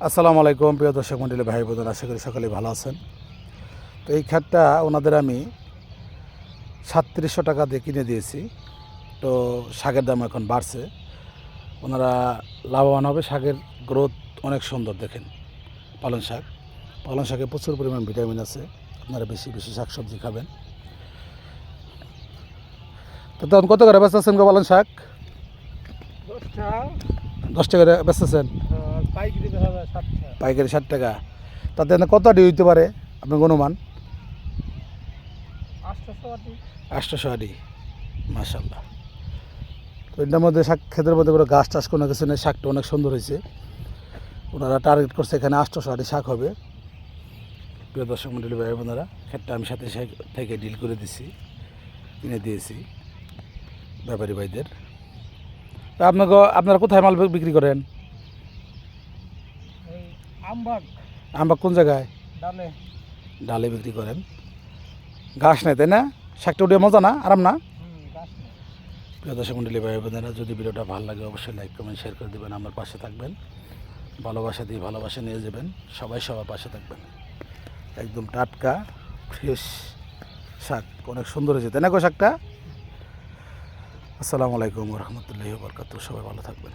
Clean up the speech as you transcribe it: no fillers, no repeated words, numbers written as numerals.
আসসালামু আলাইকুম প্রিয় দর্শক মণ্ডলী ভাই বোনেরা, আশা করি সকলেই ভালো আছেন। তো এই খাটটা ওনাদের আমি 3700 টাকা দিয়ে কিনে দিয়েছি। তো শাকের দাম এখন বাড়ছে, ওনারা লাভবান হবে। শাকের গ্রোথ অনেক সুন্দর, দেখেন পালং শাকে প্রচুর পরিমাণ ভিটামিন আছে। আপনারা বেশি বেশি শাকসবজি খাবেন। তো তখন কত করে বেচতেছেন গো পালং শাক? 10 টাকা করে বেচতেছেন? পাইকারি 60 টাকা। তাতে কত আটি হইতে পারে আপনার অনুমান? 800 আটি। মাশাল্লাহ। তো এটার মধ্যে শাক ক্ষেতের মধ্যে কোনো গাছ টাছ কোনো কিছু নেই, শাকটা অনেক সুন্দর হয়েছে। ওনারা টার্গেট করছে এখানে 800 আটি শাক হবে। প্রিয় দর্শক মণ্ডলী ভাই বোনেরা, ক্ষেতটা আমি সাথে থেকে ডিল করে দিছি, কিনে দিয়েছি ব্যাপারী ভাইদের। তা আপনারা কোথায় মাল বিক্রি করেন? আমবাগ কোন জায়গায়? ডালে বিক্রি করেন। ঘাস নেই তাই না? শাকটা উঠে মজা না, আরাম না? প্রিয় দর্শক মণ্ডলী ভাই বোনেরা, যদি ভিডিওটা ভালো লাগে অবশ্যই লাইক কমেন্ট শেয়ার করে দেবেন, আমার পাশে থাকবেন, ভালোবাসা দিয়ে ভালোবাসা নিয়ে যাবেন। সবাই সবার পাশে থাকবেন। একদম টাটকা ফ্রেশ শাক, অনেক সুন্দর হয়েছে তাই না গো শাকটা? আসসালামু আলাইকুম রহমতুল্লাহি ওয়া বারাকাতুহু। সবাই ভালো থাকবেন।